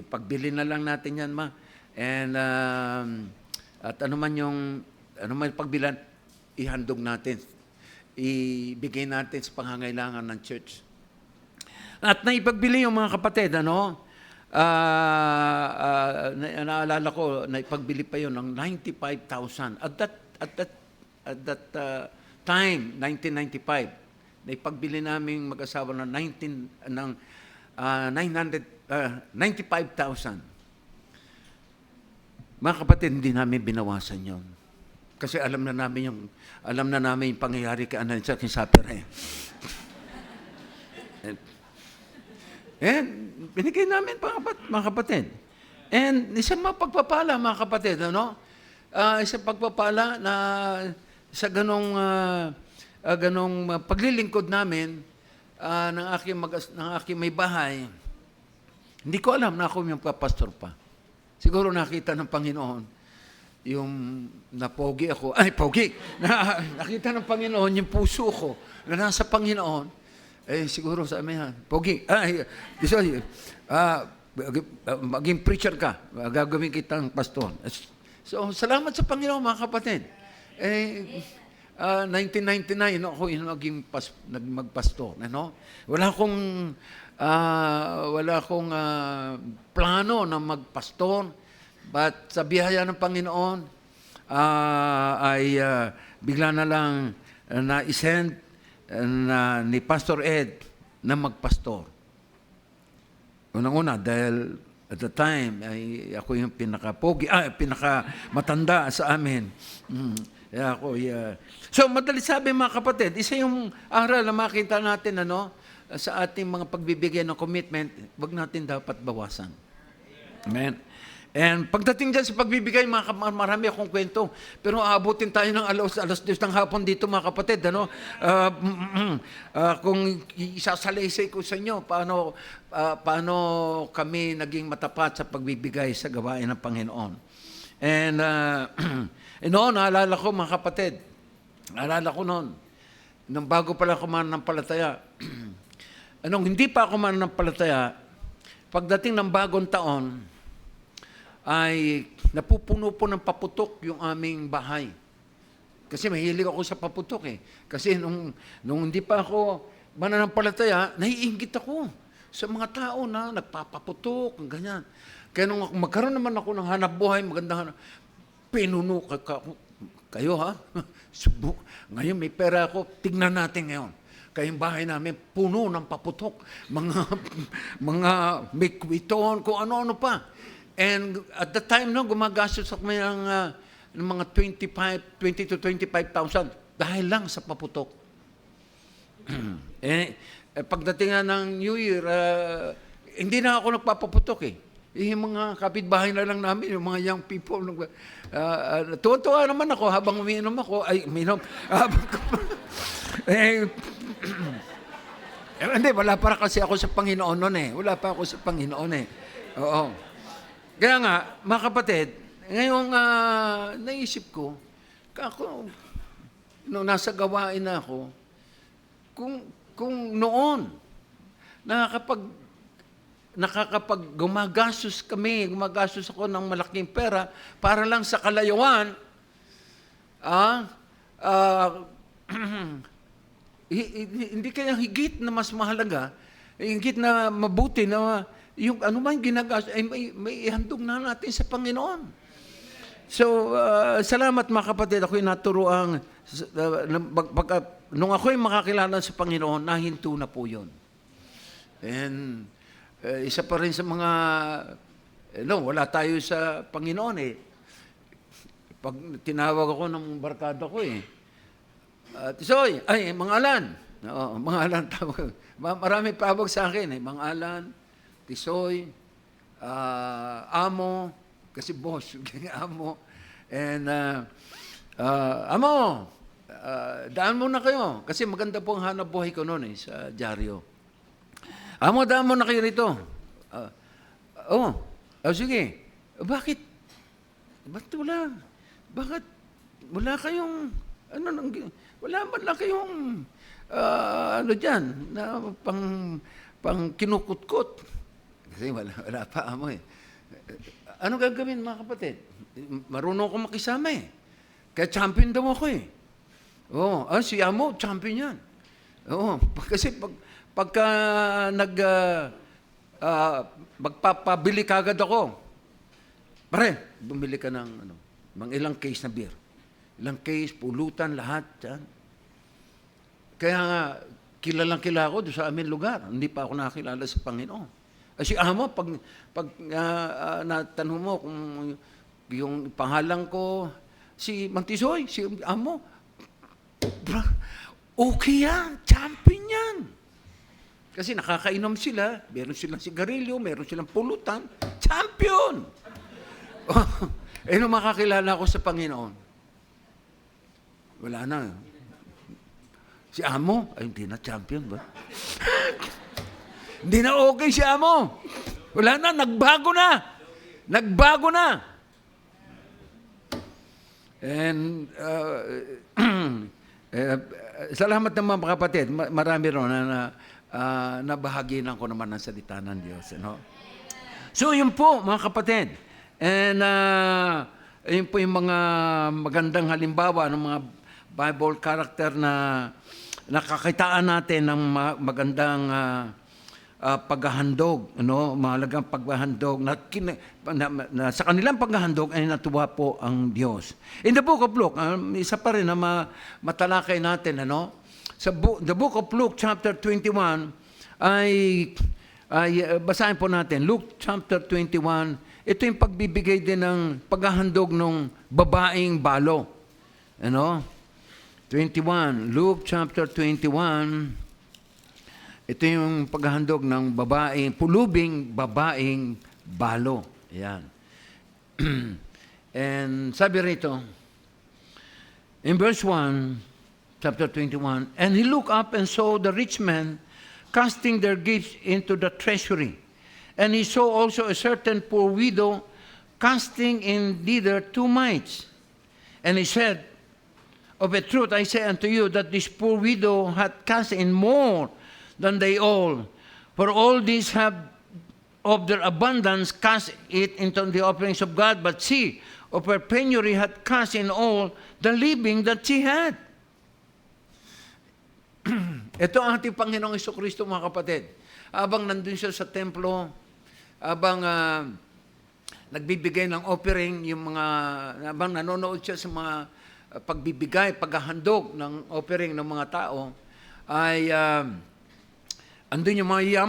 Speaker 1: pagbili na lang natin yan, ma. And, at ano man pagbilan, ihandog natin. Ibigay natin sa pangangailangan ng church. At naipagbili yung mga kapatid, naalala ko, naipagbili pa yun ng 95,000. At that time, 1995, naipagbili namin mag-asawa ng 95,000. Mga kapatid, hindi namin binawasan yon. Kasi alam na namin yung pangyayari kay Ananias at kay Sapphira. And binigay namin, mga kapatid. And isang mapagpapala, mga kapatid, isang pagpapala na sa ganong paglilingkod namin ng aking may bahay. Hindi ko alam na ako yung papastor pa. Siguro nakita ng Panginoon yung napogi ako, ay pogi, nakita ng Panginoon yung puso ko na nasa Panginoon, siguro sa amin, pogi, sorry, maging preacher ka, gagawin kitang pastor. So, salamat sa Panginoon, mga kapatid. 1999, ako yung naging magpastor. Wala akong plano na magpastor. But sa biyaya ng Panginoon, bigla na lang na-send ni Pastor Ed na magpastor. Unang-una, dahil at the time, ako yung pinakamatanda sa amin. So, madali sabi mga kapatid, isa yung aral na makita natin sa ating mga pagbibigay ng commitment, wag natin dapat bawasan. Amen. And pagdating dyan sa pagbibigay, marami akong kwento. Pero aabutin tayo ng alas 10 ng hapon dito, mga kapatid. Kung isasalaysay ko sa inyo, paano kami naging matapat sa pagbibigay sa gawain ng Panginoon. And noon, naalala ko, mga kapatid, nung bago pala ako mananampalataya, hindi pa ako mananampalataya, pagdating ng bagong taon, ay napupuno po ng paputok yung aming bahay. Kasi mahilig ako sa paputok Kasi nung hindi pa ako mananampalataya, naiinggit ako sa mga tao na nagpapaputok, ganyan. Kaya nung magkaroon naman ako ng hanap buhay, magandang pinuno kayo subok. Ngayon may pera ako, tignan natin ngayon. Kayong bahay namin, puno ng paputok. Mga may kwiton, kung ano-ano pa. And at the time, gumagastos ako ng mga 20 to 25,000 dahil lang sa paputok. Pagdating nga ng New Year, hindi na ako nagpapaputok Yung mga kapitbahay na lang namin, yung mga young people. Tuwa-tuwa naman ako habang umiinom ako. Hindi, wala pa kasi ako sa Panginoon noon Wala pa ako sa Panginoon Oo. Kaya nga, mga kapatid, ngayong naisip ko, nung nasa gawain na ako, kung noon, gumagastos ako ng malaking pera para lang sa kalayuan, hindi kaya higit na mas mahalaga, higit na mabuti na yung ano man ginagastos, may ihandog na natin sa Panginoon. So, salamat mga kapatid, ako'y naturoang, nung ako'y makakilala sa Panginoon, nahinto na po yun. And, isa pa rin sa mga, wala tayo sa Panginoon Pag tinawag ako ng barkada ko Tisoy, mga Alan. Oo, mga Alan tawag. Marami tawag sa akin mga Alan, Tisoy, Amo, kasi boss, Amo. And, Amo, daan muna kayo. Kasi maganda po ang hanap buhay ko noon sa dyaryo. Amo, daan muna kayo rito. Sige. Bakit? Ba't wala? Bakit? Wala kayong, wala man lang kayong, dyan, na pang kinukutkot. Kasi wala pa, Amo Ano gagawin, mga kapatid? Marunong ko makisama Kaya champion daw ako si Amo, champion yan. Kasi pagka magpapabili kagad ako, pare, bumili ka ng mga ilang case na beer. Ilang case, pulutan, lahat. Yan. Kaya nga, kilala ko doon sa aming lugar. Hindi pa ako nakakilala sa Panginoon. Si Amo, pag natanong mo kung yung pangalan ko, si Mantisoy, si Amo, okay yan, champion yan. Kasi nakakainom sila, meron silang sigarilyo, meron silang pulutan, champion! Nung makakilala ko sa Panginoon, wala na. Si Amo, hindi na champion ba? Hindi na okay si Amo. Wala na, nagbago na. And salamat naman mga kapatid. Marami ron na nabahaginan ko naman ng salita ng Diyos. You know? So yun po mga kapatid. And yun po yung mga magandang halimbawa ng mga Bible character na nakakitaan natin ng magandang paghahandog, ano, mahalagang paghahandog na sa kanilang paghahandog ay natuwa po ang Diyos. In the book of Luke, isa pa rin na matalakay natin, ano, sa the book of Luke chapter 21 ay basahin po natin Luke chapter 21. Ito yung pagbibigay din ng paghahandog ng babaeng balo. Ano? 21, Luke chapter 21. Ito yung paghahandog ng pulubing babaeng balo. Ayan. And sabi rito, in verse 1, chapter 21, and he looked up and saw the rich men casting their gifts into the treasury. And he saw also a certain poor widow casting in thither 2 mites. And he said, of a truth I say unto you, that this poor widow hath cast in more than they all. For all these have of their abundance cast it into the offerings of God, but she of her penury hath cast in all the living that she had. Ito ang ating Panginoong Jesucristo, mga kapatid. Habang nandun siya sa templo, habang nagbibigay ng offering, habang nanonood siya sa mga pagbibigay, paghahandog ng offering ng mga tao, ay andun yung mga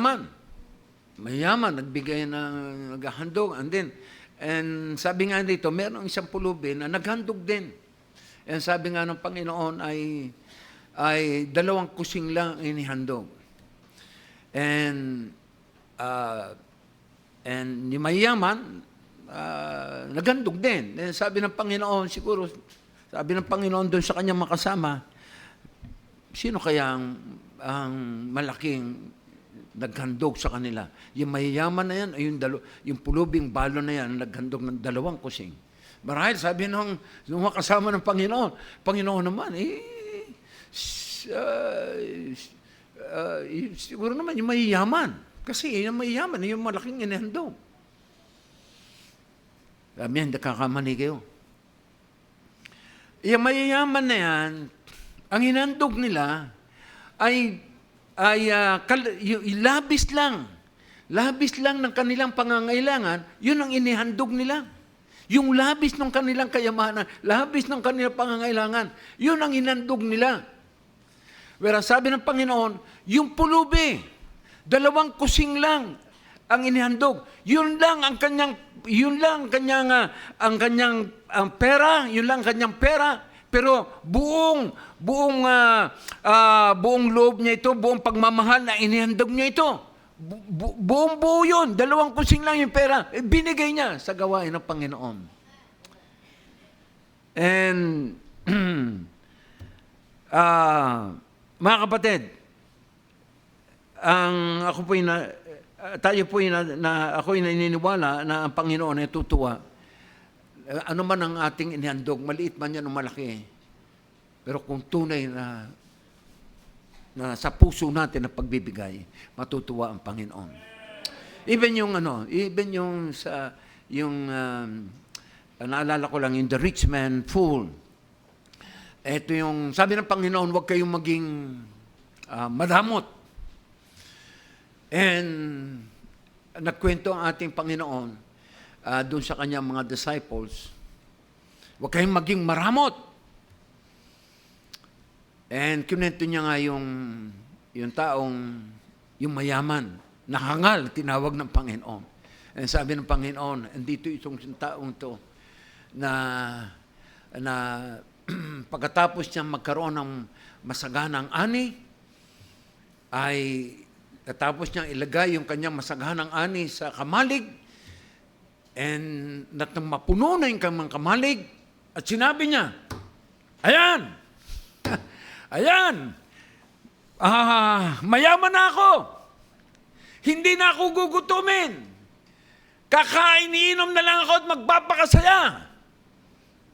Speaker 1: mayaman, nagbigay ng naghahandog, and sabi nga dito, meron isang pulubin na naghandog din. And sabi nga ng Panginoon ay 2 kusing lang inihandog. And yung mayaman, naghandog din. And sabi ng Panginoon, sabi ng Panginoon doon sa kanyang makasama, sino kaya ang malaking naghandog sa kanila? Yung mayayaman na yan, ay yung pulubing balo na yan, naghandog ng 2 kusing. Marahil, sabi nung makasama ng Panginoon naman, siguro naman yung mayayaman. Kasi yung mayayaman, yung malaking inihandog. Sabi yan, nakakamani kayo. Yung mayayaman na yan, ang hinandog nila ay labis lang ng kanilang pangangailangan, yun ang inihandog nila. Yung labis ng kanilang kayamanan, labis ng kanilang pangangailangan, yun ang inhandog nila. Whereas sabi ng Panginoon, yung pulubi, 2 kusing lang ang inihandog. Yun lang ang kanyang pera, pero buong loob niya ito, buong pagmamahal na inihandog niya ito. Buong buo yun, 2 kusing lang yung pera, binigay niya sa gawain ng Panginoon. And mga kapatid, ako'y naniniwala na ang Panginoon ay tutuwa. Ano man ang ating inihandog, maliit man yan o malaki, pero kung tunay na sa puso natin na pagbibigay, matutuwa ang Panginoon. Even naalala ko lang yung the rich man fool. Ito yung, sabi ng Panginoon, huwag kayong maging madamot. And nagkwento ang ating Panginoon doon sa kanyang mga disciples, huwag kayong maging maramot. And kinento niya nga yung mayaman, nahangal, tinawag ng Panginoon. And sabi ng Panginoon, andito itong taong to na pagkatapos niya magkaroon ng masaganang ani, ay katapos niya ilagay yung kanyang masaganang ani sa kamalig, and natang mapuno na yung kanyang kamalig, at sinabi niya, ayan, mayaman na ako. Hindi na ako gugutumin. Kakain, iinom na lang ako at magpapakasaya.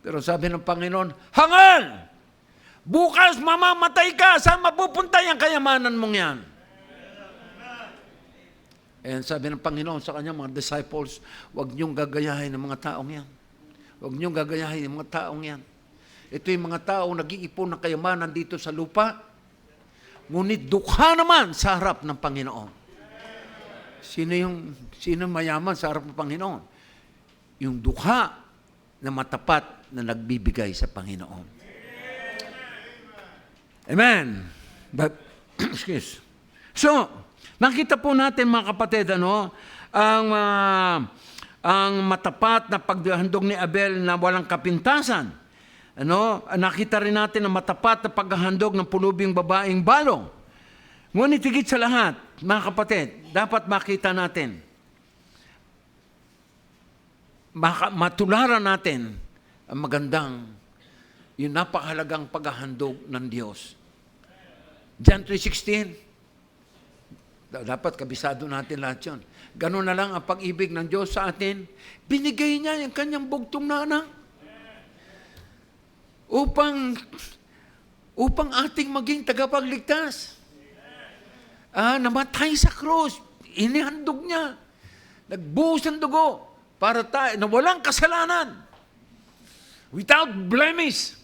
Speaker 1: Pero sabi ng Panginoon, hangal! Bukas mamamatay ka, saan mapupunta yung kayamanan mong yan? And sabi ng Panginoon sa kanya, mga disciples, huwag niyong gagayahin ng mga taong yan. Huwag niyong gagayahin ng mga taong yan. Ito yung mga taong nag-iipon ng kayamanan dito sa lupa, ngunit dukha naman sa harap ng Panginoon. Sino mayaman sa harap ng Panginoon? Yung dukha na matapat na nagbibigay sa Panginoon. Amen. But, excuse. So, nakita po natin mga kapatid, ang matapat na paghahandog ni Abel na walang kapintasan. Nakita rin natin ang matapat na paghahandog ng pulubing babaeng balong. Ngunit higit sa lahat, mga kapatid, dapat makita natin, matularan natin ang magandang, yung napakahalagang paghahandog ng Diyos. John 3:16, dapat kabisado natin lahat yun. Ganun na lang ang pag-ibig ng Diyos sa atin. Binigay niya yung kanyang bugtong na anak upang ating maging tagapagligtas. Namatay sa krus, inihandog niya, nagbuhos ng dugo para tayo na walang kasalanan, without blemish.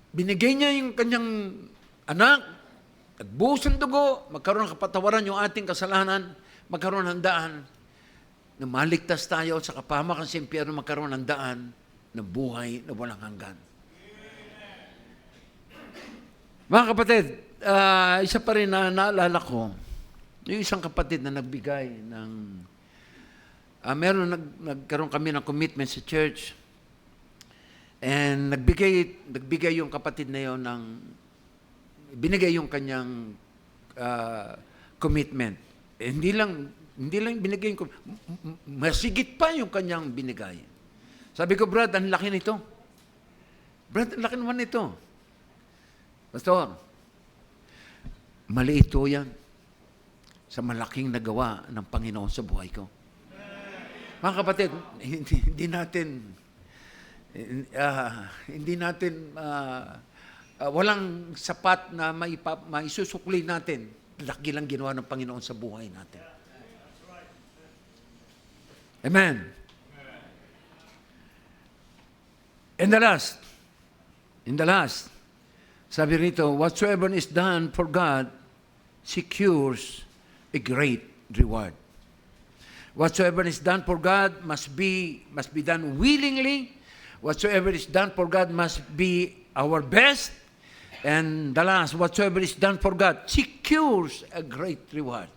Speaker 1: Binigay niya yung kanyang anak, nagbuhos ng dugo, magkaroon ng kapatawaran yung ating kasalanan, magkaroon ng daan na maligtas tayo sa kapahamakan sa impyerno, magkaroon ng daan ng buhay na walang hanggan. Mga kapatid, isa pa rin na naalala ko, yung isang kapatid na nagbigay ng, nagkaroon kami ng commitment sa church, and nagbigay yung kapatid na yon binigay yung kanyang commitment. Hindi lang binigay yung, masigit pa yung kanyang binigay. Sabi ko, Brad, ang laki nito. Brad, ang laki naman nito. Pastor, maliit ito yan sa malaking nagawa ng Panginoon sa buhay ko. Mga kapatid, hindi natin walang sapat na maisusukli natin. Laki lang ginawa ng Panginoon sa buhay natin. Amen. In the last, sabi rito, whatsoever is done for God secures a great reward. Whatsoever is done for God must be done willingly. Whatsoever is done for God must be our best. And the last, whatsoever is done for God secures a great reward.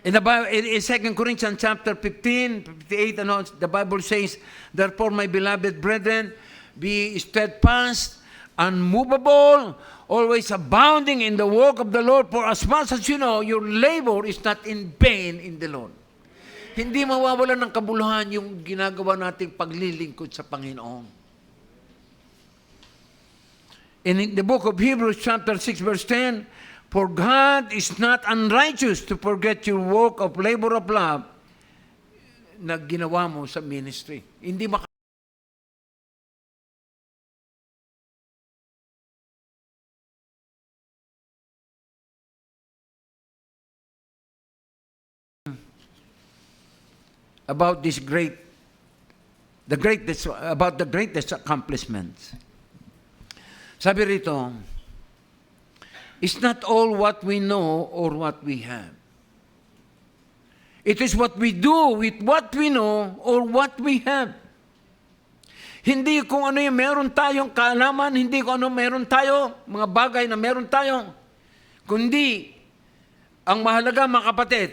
Speaker 1: In the Bible, in 2 Corinthians chapter 15, 58, the Bible says, therefore, my beloved brethren, be steadfast, unmovable, always abounding in the work of the Lord, for as much as you know, your labor is not in vain in the Lord. Hindi mawawalan ng kabuluhan yung ginagawa nating paglilingkod sa Panginoon. In the book of Hebrews chapter 6 verse 10, for God is not unrighteous to forget your work of labor of love na ginawa mo sa ministry. Hindi about the greatest accomplishments. Sabi rito, it's not all what we know or what we have. It is what we do with what we know or what we have. Hindi kung ano yung meron tayong kaalaman, hindi kung ano meron tayo, mga bagay na meron tayo, kundi ang mahalaga mga kapatid,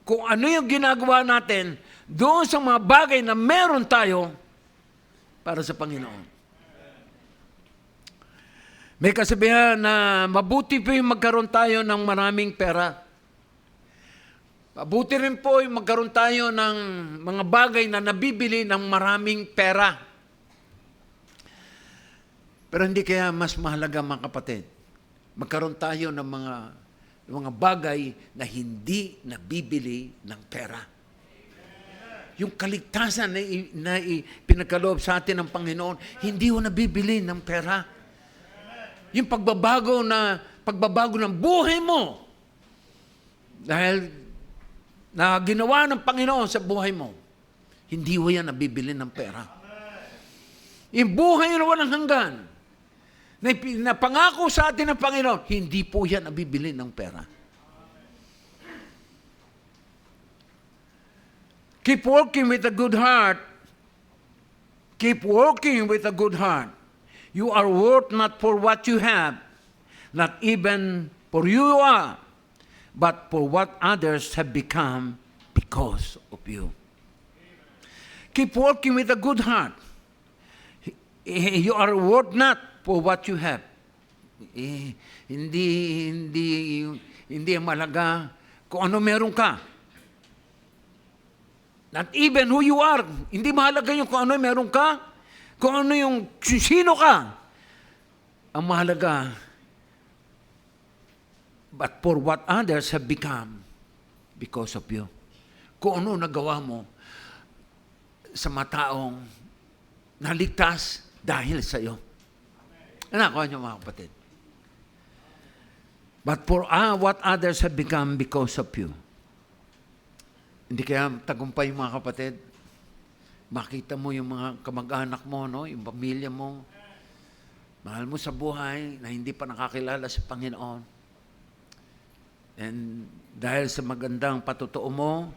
Speaker 1: kung ano yung ginagawa natin doon sa mga bagay na meron tayo para sa Panginoon. May kasabihan na mabuti po yung magkaroon tayo ng maraming pera. Mabuti rin po yung magkaroon tayo ng mga bagay na nabibili ng maraming pera. Pero hindi kaya mas mahalaga mga kapatid, magkaroon tayo ng mga bagay na hindi nabibili ng pera. yung kaligtasan na pinagkaloob sa atin ng Panginoon, hindi ho nabibili ng pera. Yung pagbabago ng buhay mo, dahil na ginawa ng Panginoon sa buhay mo, hindi ho yan nabibili ng pera. Yung buhay na walang hanggan, na pangako sa atin ng Panginoon, hindi po yan nabibili ng pera. Keep working with a good heart. Keep working with a good heart. You are worth not for what you have, not even for you are, but for what others have become because of you. Keep working with a good heart. You are worth not for what you have. Hindi malaga kung ano meron ka. Not even who you are. Hindi mahalaga yung kung ano meron ka, kung ano yung sino ka. Ang mahalaga, but for what others have become because of you. Kung ano nagawa mo sa mga taong naligtas dahil sa iyo. Ano niyo mga kapatid? But for what others have become because of you. Hindi kaya tagumpay mga kapatid? Makita mo yung mga kamag-anak mo, no? Yung pamilya mo. Mahal mo sa buhay na hindi pa nakakilala sa Panginoon. And dahil sa magandang patutuo mo,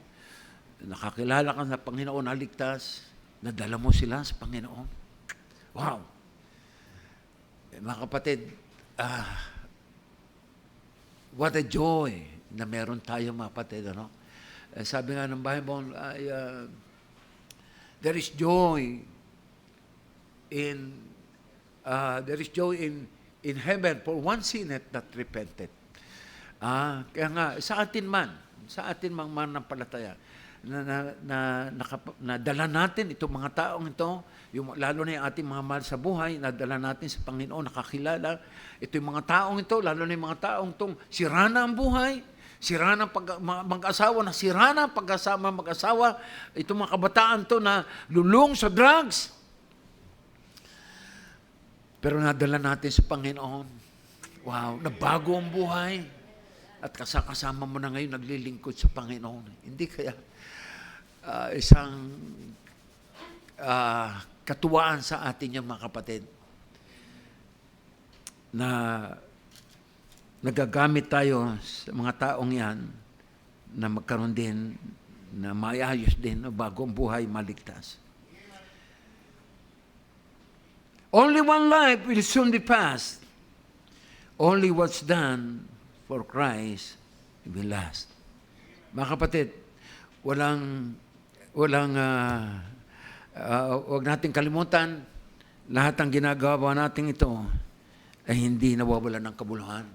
Speaker 1: nakakilala ka sa Panginoon na ligtas, nadala mo sila sa Panginoon. Wow! Mga kapatid, what a joy na meron tayo mga kapatid, ano? Sabi nga ng Bible, there is joy in heaven for one sinner that repented. Kaya nga sa atin mang mananampalataya na dala natin itong mga taong ito, lalo na yung ating mga mahal sa buhay, nadala natin sa Panginoon, nakakilala. Ito yung mga taong ito, lalo na yung mga taong itong sira na ang buhay, sira na mag-asawa, na sira na pagkasama mag-asawa, itong mga kabataan to na lulong sa drugs. Pero nadala natin sa Panginoon. Wow, nabago ang buhay. At kasama mo na ngayon naglilingkod sa Panginoon. Hindi kaya isang katuwaan sa atin yung mga kapatid na nagagamit tayo sa mga taong yan na magkaroon din, na maayos din, na bagong buhay maligtas. Only one life will soon be passed. Only what's done for Christ will last. Mga kapatid, wag nating kalimutan, lahat ng ginagawa natin ito ay hindi nawawalan ng kabuluhan.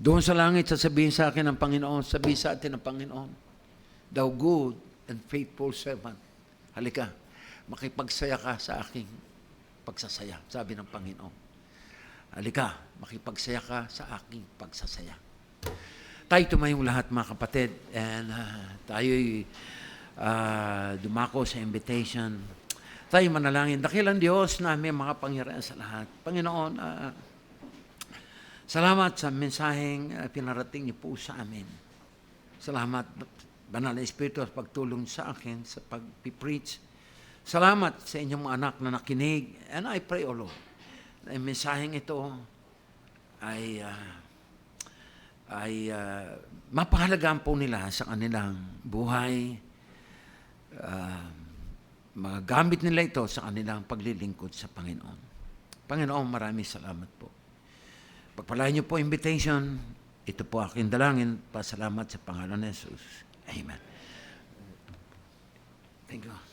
Speaker 1: Doon sa langit, sasabihin sa akin ng Panginoon, sabihin sa atin ng Panginoon, thou good and faithful servant. Halika, makipagsaya ka sa aking pagsasaya, sabi ng Panginoon. Halika, makipagsaya ka sa aking pagsasaya. Tayo tumayong lahat mga kapatid, and tayo'y dumako sa invitation. Tayo manalangin. Dakilang Diyos namin mga pangyarihan sa lahat. Panginoon, salamat sa mensaheng pinarating niyo po sa amin. Salamat, Banal na Espiritu, sa pagtulong sa akin sa pag-preach. Salamat sa inyong mga anak na nakinig. And I pray, O Lord, na yung mensaheng ito ay mapahalagaan po nila sa kanilang buhay. Magamit nila ito sa kanilang paglilingkod sa Panginoon. Panginoon, maraming salamat po. Pagpalain niyo po invitation, ito po aking dalangin, pasalamat sa pangalan ni Jesus. Amen. Thank you.